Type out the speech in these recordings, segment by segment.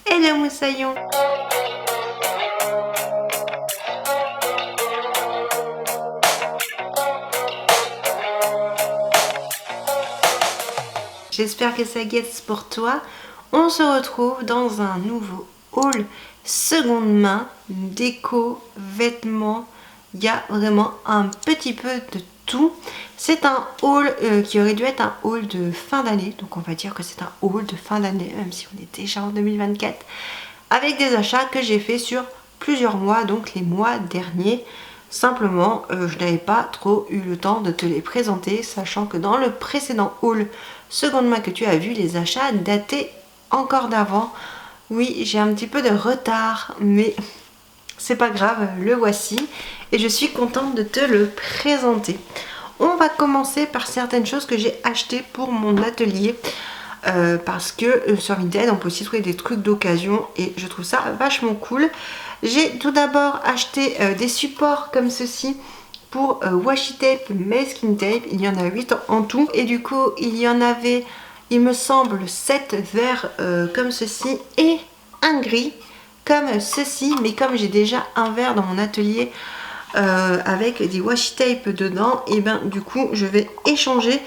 Hello moussaillon. J'espère que ça guette pour toi. On se retrouve dans un nouveau haul seconde main, déco, vêtements. Il y a vraiment un petit peu de tout. C'est un haul qui aurait dû être un haul de fin d'année. Donc on va dire que c'est un haul de fin d'année, même si on est déjà en 2024. Avec des achats que j'ai fait sur plusieurs mois, donc les mois derniers. Simplement, je n'avais pas trop eu le temps de te les présenter, sachant que dans le précédent haul seconde main que tu as vu, les achats dataient encore d'avant. Oui, j'ai un petit peu de retard, mais c'est pas grave, le voici et je suis contente de te le présenter. On va commencer par certaines choses que j'ai achetées pour mon atelier. Parce que sur Vinted on peut aussi trouver des trucs d'occasion et je trouve ça vachement cool. J'ai tout d'abord acheté des supports comme ceci pour washi tape, masking tape. Il y en a 8 en tout et du coup il y en avait, il me semble, 7 verts comme ceci et un gris comme ceci, mais comme j'ai déjà un vert dans mon atelier avec des washi tape dedans, et ben du coup je vais échanger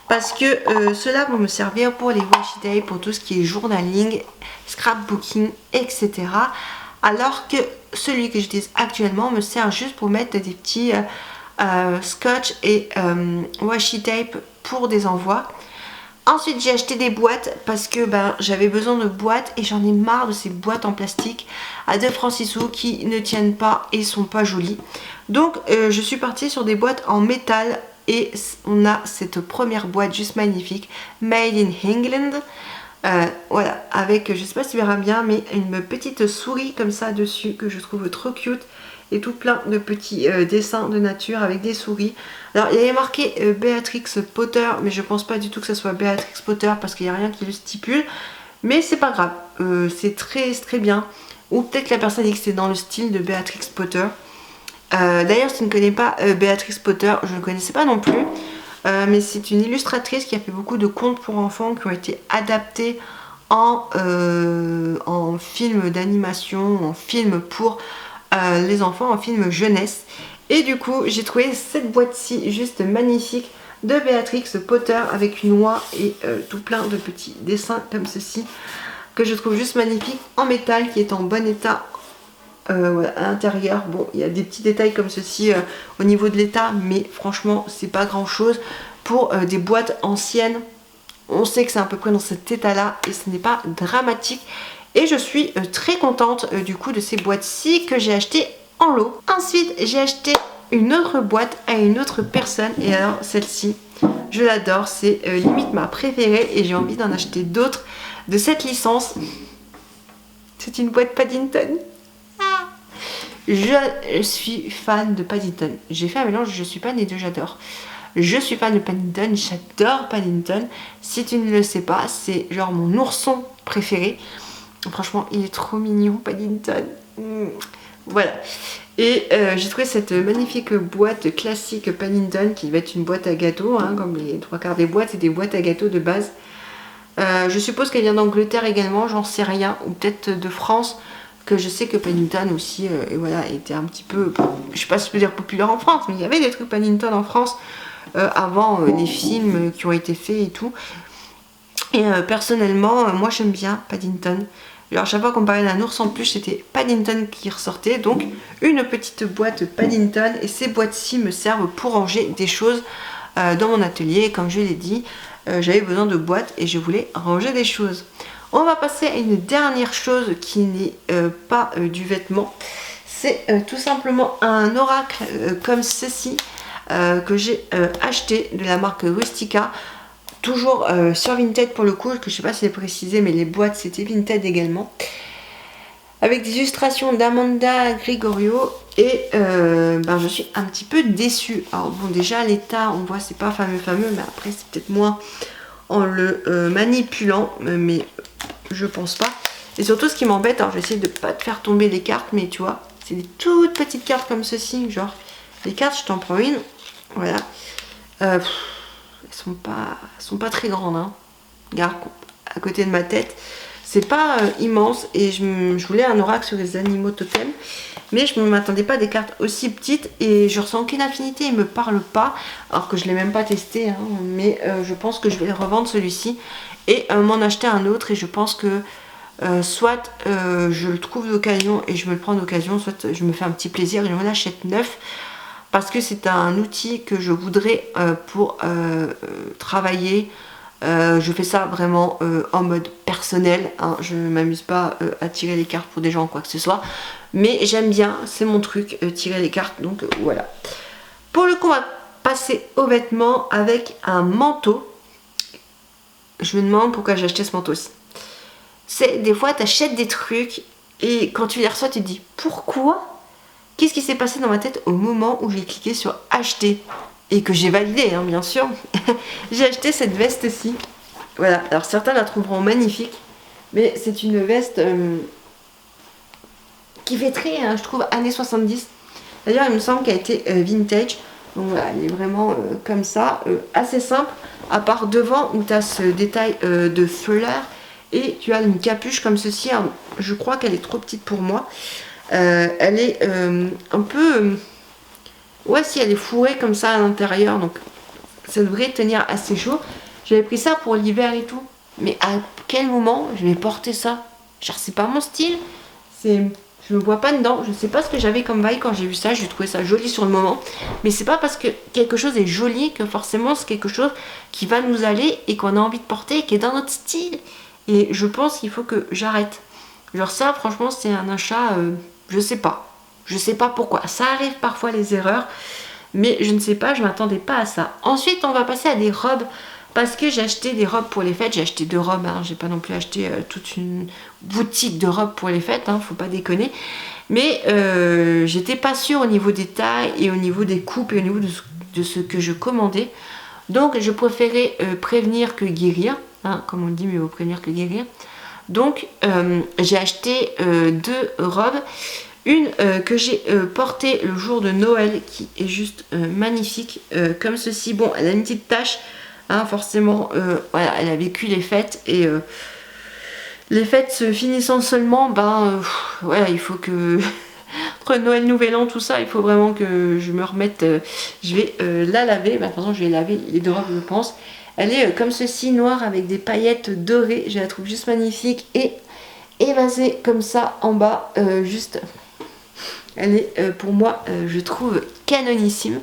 parce que cela va me servir pour les washi tape, pour tout ce qui est journaling, scrapbooking, etc. Alors que celui que j'utilise actuellement me sert juste pour mettre des petits scotch et washi tape pour des envois. Ensuite j'ai acheté des boîtes parce que j'avais besoin de boîtes et j'en ai marre de ces boîtes en plastique à 2 francs 6 sous qui ne tiennent pas et sont pas jolies. Donc je suis partie sur des boîtes en métal. Et on a cette première boîte juste magnifique, Made in England. Voilà, avec, je sais pas si tu verras bien, mais une petite souris comme ça dessus que je trouve trop cute. Et tout plein de petits dessins de nature avec des souris. Alors il y avait marqué Beatrix Potter, mais je pense pas du tout que ça soit Beatrix Potter parce qu'il n'y a rien qui le stipule. Mais c'est pas grave, c'est très bien. Ou peut-être que la personne dit que c'est dans le style de Beatrix Potter. D'ailleurs, si tu ne connais pas Beatrix Potter, je ne connaissais pas non plus, mais c'est une illustratrice qui a fait beaucoup de contes pour enfants qui ont été adaptés en film d'animation, en film pour les enfants, en film jeunesse. Et du coup, j'ai trouvé cette boîte-ci juste magnifique de Beatrix Potter avec une oie et tout plein de petits dessins comme ceci que je trouve juste magnifique en métal, qui est en bon état. Voilà, à l'intérieur, bon, il y a des petits détails comme ceci au niveau de l'état, mais franchement, c'est pas grand chose pour des boîtes anciennes. On sait que c'est à peu près dans cet état-là et ce n'est pas dramatique. Et je suis très contente du coup de ces boîtes-ci que j'ai achetées en lot. Ensuite, j'ai acheté une autre boîte à une autre personne et alors celle-ci, je l'adore, c'est limite ma préférée et j'ai envie d'en acheter d'autres de cette licence. C'est une boîte Paddington. Je suis fan de Paddington. J'ai fait un mélange, je suis fan des deux, j'adore. Je suis fan de Paddington, j'adore Paddington. Si tu ne le sais pas, c'est genre mon ourson préféré. Franchement, il est trop mignon, Paddington. Voilà. Et j'ai trouvé cette magnifique boîte classique Paddington qui va être une boîte à gâteaux, hein, comme les 3/4 des boîtes, c'est des boîtes à gâteaux de base. Je suppose qu'elle vient d'Angleterre également, j'en sais rien, ou peut-être de France. Que je sais que Paddington aussi et voilà, était un petit peu, je sais pas si je peux dire populaire en France, mais il y avait des trucs Paddington en France avant les films qui ont été faits et tout. Et personnellement, moi j'aime bien Paddington. Alors chaque fois qu'on parlait d'un ours en plus, c'était Paddington qui ressortait. Donc une petite boîte Paddington, et ces boîtes-ci me servent pour ranger des choses dans mon atelier. Comme je l'ai dit, j'avais besoin de boîtes et je voulais ranger des choses. On va passer à une dernière chose qui n'est pas du vêtement. C'est tout simplement un oracle comme ceci que j'ai acheté de la marque Rustica. Toujours sur Vinted pour le coup, que je sais pas si c'est précisé, mais les boîtes c'était Vinted également. Avec des illustrations d'Amanda Gregorio et je suis un petit peu déçue. Alors bon, déjà l'état, on voit c'est pas fameux, mais après c'est peut-être moins en le manipulant, mais je pense pas. Et surtout ce qui m'embête, alors je vais essayer de pas te faire tomber les cartes, mais tu vois, c'est des toutes petites cartes comme ceci, genre les cartes, je t'en prends une, voilà. Elles sont pas très grandes, hein. Regarde, à côté de ma tête, c'est pas immense et je voulais un oracle sur les animaux totems. Mais je ne m'attendais pas à des cartes aussi petites et je ressens aucune affinité, il ne me parle pas. Alors que je ne l'ai même pas testé, hein, mais je pense que je vais le revendre celui-ci et m'en acheter un autre. Et je pense que soit je le trouve d'occasion et je me le prends d'occasion, soit je me fais un petit plaisir et je me l'achète neuf. Parce que c'est un outil que je voudrais pour travailler. Je fais ça vraiment en mode personnel, hein. Je ne m'amuse pas à tirer les cartes pour des gens ou quoi que ce soit. Mais j'aime bien, c'est mon truc, tirer les cartes, donc voilà. Pour le coup, on va passer aux vêtements avec un manteau. Je me demande pourquoi j'ai acheté ce manteau-ci. C'est des fois, tu achètes des trucs et quand tu les reçois, tu te dis pourquoi? Qu'est-ce qui s'est passé dans ma tête au moment où j'ai cliqué sur acheter et que j'ai validé, hein, bien sûr. J'ai acheté cette veste-ci. Voilà, alors certains la trouveront magnifique, mais c'est une veste qui fait très, hein, je trouve, années 70. D'ailleurs, il me semble qu'elle a été vintage. Donc voilà, elle est vraiment comme ça, assez simple, à part devant où tu as ce détail de fleurs et tu as une capuche comme ceci. Alors, je crois qu'elle est trop petite pour moi. Elle est un peu... ouais, si elle est fourrée comme ça à l'intérieur, donc ça devrait tenir assez chaud. J'avais pris ça pour l'hiver et tout. Mais à quel moment je vais porter ça? Genre, c'est pas mon style. Je me vois pas dedans. Je sais pas ce que j'avais comme vibe quand j'ai vu ça. J'ai trouvé ça joli sur le moment. Mais c'est pas parce que quelque chose est joli que forcément c'est quelque chose qui va nous aller et qu'on a envie de porter et qui est dans notre style. Et je pense qu'il faut que j'arrête. Genre ça, franchement, c'est un achat... je sais pas. Je sais pas pourquoi. Ça arrive parfois les erreurs. Mais je ne sais pas, je m'attendais pas à ça. Ensuite, on va passer à des robes. Parce que j'ai acheté des robes pour les fêtes. J'ai acheté 2 robes. Hein. J'ai pas non plus acheté toute une boutique de robes pour les fêtes. Hein. Faut pas déconner. Mais j'étais pas sûre au niveau des tailles et au niveau des coupes et au niveau de ce que je commandais. Donc, je préférais prévenir que guérir. Hein, comme on dit, mieux vaut prévenir que guérir. Donc, j'ai acheté 2 robes. Une que j'ai portée le jour de Noël qui est juste magnifique comme ceci. Bon, elle a une petite tache, hein, forcément, voilà, elle a vécu les fêtes et les fêtes se finissant seulement, ben voilà, il faut que entre Noël, Nouvel An, tout ça, il faut vraiment que je me remette. Je vais la laver, ben, de toute façon je vais laver les 2 robes je pense. Elle est comme ceci, noire avec des paillettes dorées, je la trouve juste magnifique et évasée comme ça en bas, juste... Elle est pour moi, je trouve, canonissime.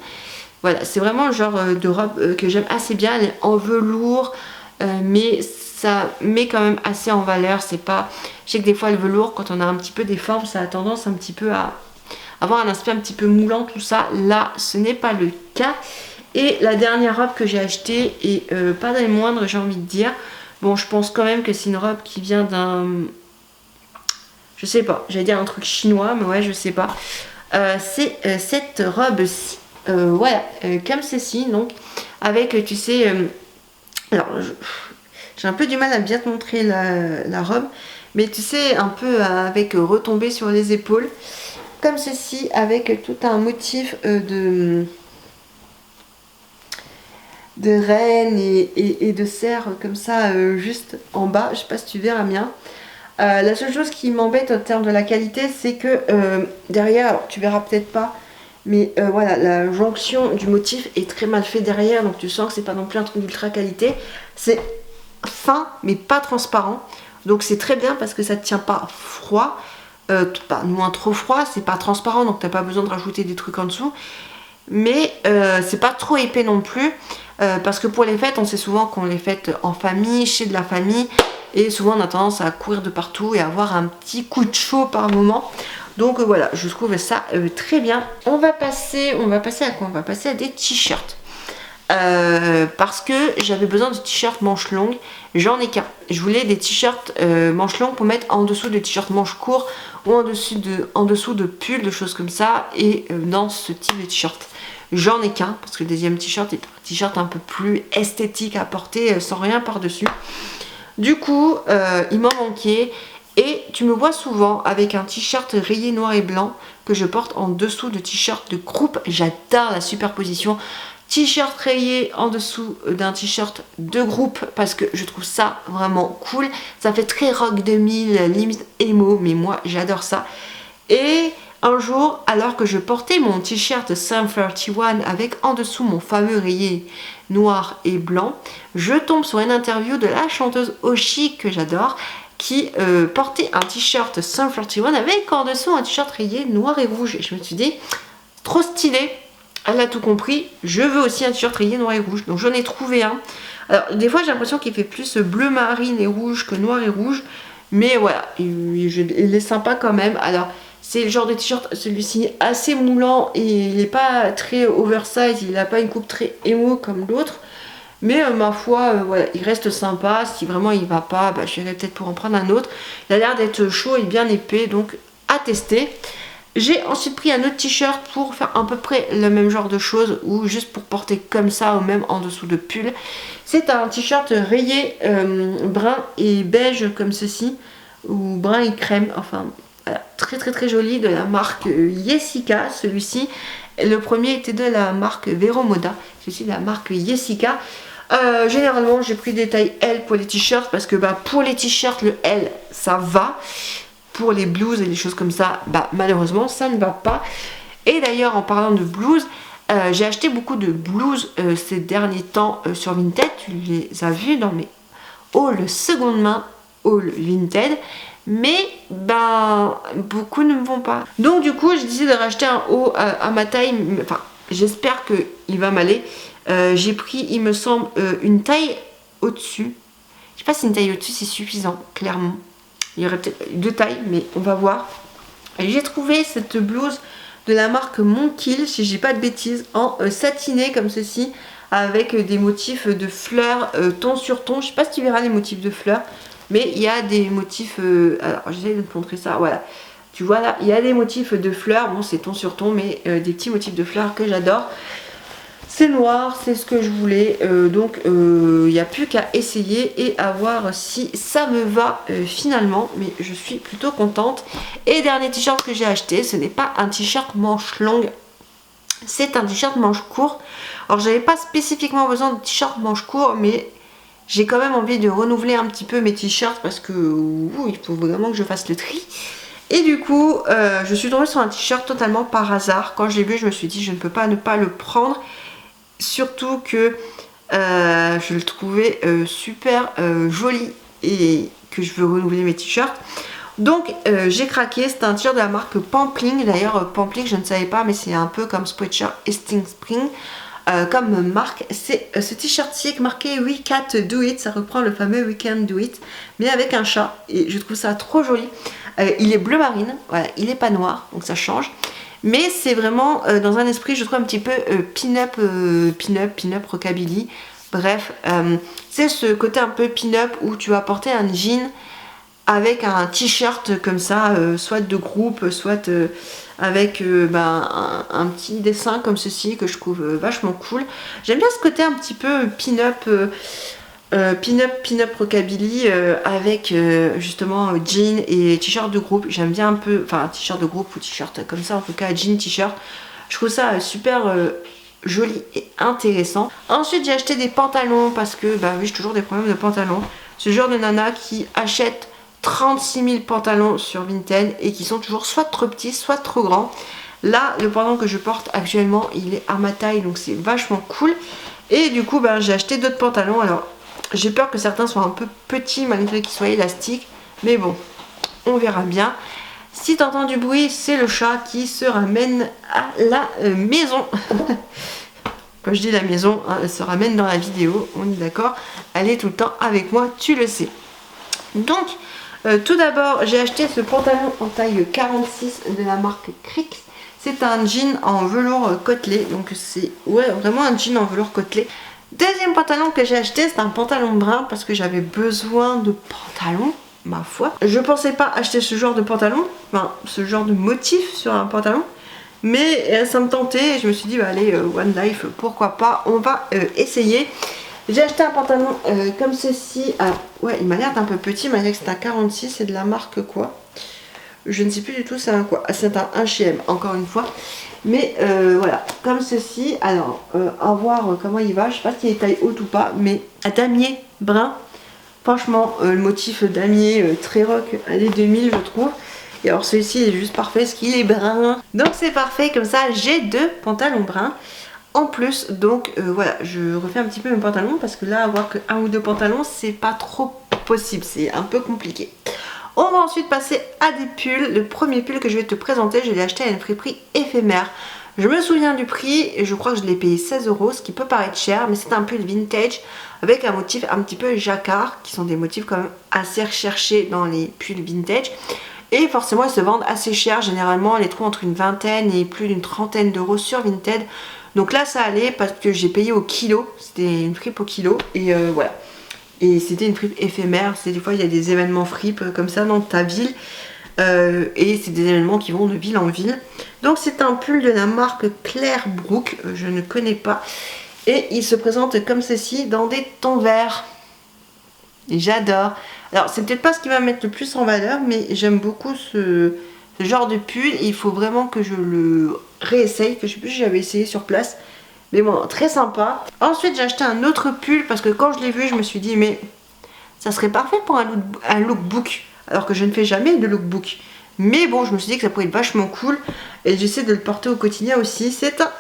Voilà, c'est vraiment le genre de robe que j'aime assez bien. Elle est en velours, mais ça met quand même assez en valeur. C'est pas... Je sais que des fois, le velours, quand on a un petit peu des formes, ça a tendance un petit peu à avoir un aspect un petit peu moulant, tout ça. Là, ce n'est pas le cas. Et la dernière robe que j'ai achetée, et pas des moindres, j'ai envie de dire. Bon, je pense quand même que c'est une robe qui vient d'un... Je sais pas, j'allais dire un truc chinois, mais ouais, je sais pas. C'est cette robe-ci, voilà, comme ceci, donc, avec, tu sais, alors, j'ai un peu du mal à bien te montrer la robe, mais tu sais, un peu avec retombée sur les épaules, comme ceci, avec tout un motif de reine et de cerf, comme ça, juste en bas, je sais pas si tu verras bien. La seule chose qui m'embête en termes de la qualité, c'est que derrière, alors tu verras peut-être pas, mais voilà, la jonction du motif est très mal fait derrière, donc tu sens que c'est pas non plus un truc d'ultra qualité. C'est fin, mais pas transparent, donc c'est très bien parce que ça ne tient pas froid, pas moins trop froid, c'est pas transparent, donc t'as pas besoin de rajouter des trucs en dessous, mais c'est pas trop épais non plus, parce que pour les fêtes, on sait souvent qu'on les fête en famille, chez de la famille. Et souvent on a tendance à courir de partout et avoir un petit coup de chaud par moment. Donc voilà, je trouve ça très bien. On va passer à quoi? On va passer à des t-shirts. Parce que j'avais besoin de t-shirts manches longues. J'en ai qu'un. Je voulais des t-shirts manches longues pour mettre en dessous de t-shirts manches courts ou en dessous de pulls, de choses comme ça. Et dans ce type de t-shirt. J'en ai qu'un parce que le deuxième t-shirt est un t-shirt un peu plus esthétique à porter sans rien par-dessus. Du coup, il m'en manquait et tu me vois souvent avec un t-shirt rayé noir et blanc que je porte en dessous de t-shirt de croupe. J'adore la superposition. t-shirt rayé en dessous d'un t-shirt de groupe parce que je trouve ça vraiment cool. Ça fait très rock 2000, limite emo, mais moi j'adore ça. Et un jour, alors que je portais mon t-shirt Sum 31 avec en dessous mon fameux rayé noir et blanc, je tombe sur une interview de la chanteuse Oshi que j'adore, qui portait un t-shirt Sum 31 avec en dessous un t-shirt rayé noir et rouge. Et je me suis dit, trop stylé, elle a tout compris, je veux aussi un t-shirt rayé noir et rouge. Donc j'en ai trouvé un. Alors des fois j'ai l'impression qu'il fait plus bleu marine et rouge que noir et rouge, mais voilà, il est sympa quand même. Alors c'est le genre de t-shirt, celui-ci assez moulant et il n'est pas très oversize, il n'a pas une coupe très émo comme l'autre. Mais ma foi, voilà, il reste sympa. Si vraiment il va pas, bah, je verrai peut-être pour en prendre un autre. Il a l'air d'être chaud et bien épais, donc à tester. J'ai ensuite pris un autre t-shirt pour faire à peu près le même genre de choses, ou juste pour porter comme ça, ou même en dessous de pull. C'est un t-shirt rayé brun et beige comme ceci, ou brun et crème, enfin voilà, très très très joli, de la marque Jessica. Celui-ci, le premier était de la marque Vero Moda, celui-ci de la marque Jessica. Généralement j'ai pris des tailles L pour les t-shirts parce que bah, pour les t-shirts le L ça va, pour les blouses et les choses comme ça bah, malheureusement ça ne va pas. Et d'ailleurs en parlant de blouses, j'ai acheté beaucoup de blouses ces derniers temps sur Vinted. Tu les as vues dans mes hauls seconde main, haul Vinted, mais ben beaucoup ne me vont pas. Donc du coup j'ai décidé de racheter un haut à ma taille, enfin j'espère qu'il va m'aller. J'ai pris, il me semble, une taille au-dessus. Je sais pas si une taille au-dessus c'est suffisant, clairement. Il y aurait peut-être 2 tailles, mais on va voir. Et j'ai trouvé cette blouse de la marque Monkill, si j'ai pas de bêtises, en satiné comme ceci, avec des motifs de fleurs ton sur ton. Je sais pas si tu verras les motifs de fleurs, mais il y a des motifs. Alors j'essaie de te montrer ça, voilà. Tu vois là, il y a des motifs de fleurs. Bon, c'est ton sur ton, mais des petits motifs de fleurs que j'adore. C'est noir, c'est ce que je voulais, donc il n'y a plus qu'à essayer et à voir si ça me va finalement, mais je suis plutôt contente. Et dernier t-shirt que j'ai acheté, ce n'est pas un t-shirt manche longue, c'est un t-shirt manche court. Alors j'avais pas spécifiquement besoin de t-shirt manche court, mais j'ai quand même envie de renouveler un petit peu mes t-shirts parce que il faut vraiment que je fasse le tri. Et du coup, je suis tombée sur un t-shirt totalement par hasard. Quand je l'ai vu, je me suis dit je ne peux pas ne pas le prendre. Surtout que je le trouvais super joli et que je veux renouveler mes t-shirts. Donc j'ai craqué, c'est un t-shirt de la marque Pampling. D'ailleurs Pampling je ne savais pas, mais c'est un peu comme Spreadshirt et Sting Spring comme marque. C'est ce t-shirt-ci est marqué We Can't Do It, ça reprend le fameux We Can't Do It, mais avec un chat. Et je trouve ça trop joli. Il est bleu marine, voilà, il n'est pas noir, donc ça change. Mais c'est vraiment dans un esprit, je trouve, un petit peu pin-up rockabilly. Bref, c'est ce côté un peu pin-up où tu vas porter un jean avec un t-shirt comme ça, soit de groupe, soit avec un petit dessin comme ceci que je trouve vachement cool. J'aime bien ce côté un petit peu pin-up rockabilly avec justement jean et t-shirt de groupe. J'aime bien un peu, enfin t-shirt de groupe ou t-shirt comme ça, en tout cas jean t-shirt. Je trouve ça super joli et intéressant. Ensuite j'ai acheté des pantalons parce que bah oui, j'ai toujours des problèmes de pantalons. Ce genre de nana qui achète 36 000 pantalons sur Vinted et qui sont toujours soit trop petits soit trop grands. Là le pantalon que je porte actuellement il est à ma taille, donc c'est vachement cool. Et du coup bah, j'ai acheté d'autres pantalons. Alors j'ai peur que certains soient un peu petits malgré qu'ils soient élastiques, mais bon, on verra bien. Si tu entends du bruit, c'est le chat qui se ramène à la maison. Quand je dis la maison, hein, elle se ramène dans la vidéo, on est d'accord. Elle est tout le temps avec moi, tu le sais. Donc, tout d'abord, j'ai acheté ce pantalon en taille 46 de la marque Crix. C'est un jean en velours côtelé, donc c'est vraiment un jean en velours côtelé. Deuxième pantalon que j'ai acheté, c'est un pantalon brun parce que j'avais besoin de pantalon, ma foi. Je pensais pas acheter ce genre de pantalon, enfin ce genre de motif sur un pantalon, mais ça me tentait et je me suis dit bah allez, One Life, pourquoi pas, on va essayer. J'ai acheté un pantalon comme ceci. Ah, ouais, il m'a l'air d'un peu petit malgré que c'est un 46, c'est de la marque quoi? Je ne sais plus du tout c'est un quoi. C'est un H&M encore une fois. Mais voilà, comme ceci. Alors, à voir comment il va. Je sais pas s'il est taille haute ou pas, mais à damier brun. Franchement, le motif damier très rock années 2000 je trouve. Et alors celui-ci est juste parfait parce qu'il est brun. Donc c'est parfait, comme ça j'ai 2 pantalons bruns en plus. Donc voilà, je refais un petit peu mes pantalons parce que là avoir que 1 ou 2 pantalons c'est pas trop possible, c'est un peu compliqué. On va ensuite passer à des pulls. Le premier pull que je vais te présenter, je l'ai acheté à un prix éphémère. Je me souviens du prix et je crois que je l'ai payé 16 €, ce qui peut paraître cher, mais c'est un pull vintage avec un motif un petit peu jacquard, qui sont des motifs quand même assez recherchés dans les pulls vintage. Et forcément ils se vendent assez cher, généralement on les trouve entre une vingtaine et plus d'une trentaine d'euros sur Vinted. Donc là ça allait parce que j'ai payé au kilo, c'était une fripe au kilo et voilà. Et c'était une fripe éphémère, c'est des fois il y a des événements fripes comme ça dans ta ville. Et c'est des événements qui vont de ville en ville. Donc c'est un pull de la marque Claire Brook, je ne connais pas. Et il se présente comme ceci dans des tons verts. Et j'adore. Alors c'est peut-être pas ce qui va mettre le plus en valeur, mais j'aime beaucoup ce genre de pull. Il faut vraiment que je le réessaye, que je sais plus si j'avais essayé sur place. Mais bon, très sympa. Ensuite j'ai acheté un autre pull parce que quand je l'ai vu je me suis dit mais ça serait parfait pour un lookbook. Alors que je ne fais jamais de lookbook. Mais bon, je me suis dit que ça pourrait être vachement cool. Et j'essaie de le porter au quotidien aussi. C'est un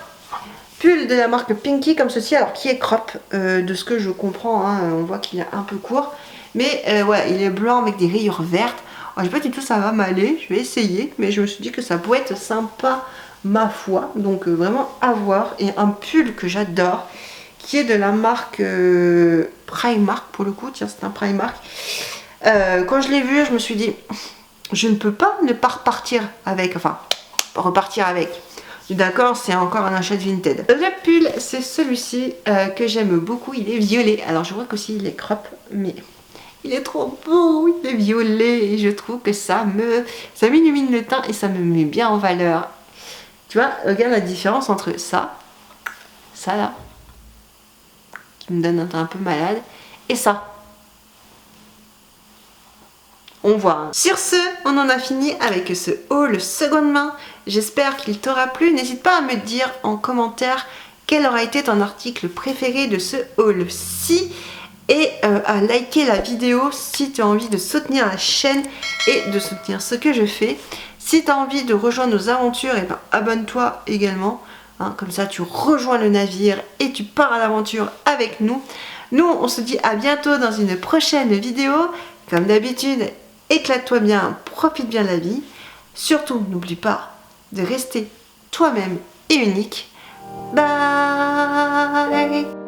pull de la marque Pinky comme ceci. Alors qui est crop, de ce que je comprends. Hein, on voit qu'il est un peu court. Mais ouais, il est blanc avec des rayures vertes. Alors, je sais pas du tout ça va m'aller. Je vais essayer. Mais je me suis dit que ça pourrait être sympa ma foi. Donc vraiment à voir. Et un pull que j'adore. Qui est de la marque Primark pour le coup. Tiens, c'est un Primark. Quand je l'ai vu, je me suis dit, je ne peux pas ne pas repartir avec, enfin, repartir avec. D'accord, c'est encore un achat de Vinted. Le pull, c'est celui-ci que j'aime beaucoup, il est violet. Alors je vois qu'aussi il est crop, mais il est trop beau, il est violet et je trouve que ça m'illumine le teint et ça me met bien en valeur. Tu vois, regarde la différence entre ça là, qui me donne un teint un peu malade, et ça. On voit. Sur ce, on en a fini avec ce haul seconde main. J'espère qu'il t'aura plu. N'hésite pas à me dire en commentaire quel aura été ton article préféré de ce haul-ci et à liker la vidéo si tu as envie de soutenir la chaîne et de soutenir ce que je fais. Si tu as envie de rejoindre nos aventures, et ben, abonne-toi également. Hein, comme ça, tu rejoins le navire et tu pars à l'aventure avec nous. Nous, on se dit à bientôt dans une prochaine vidéo. Comme d'habitude, éclate-toi bien, profite bien de la vie. Surtout, n'oublie pas de rester toi-même et unique. Bye!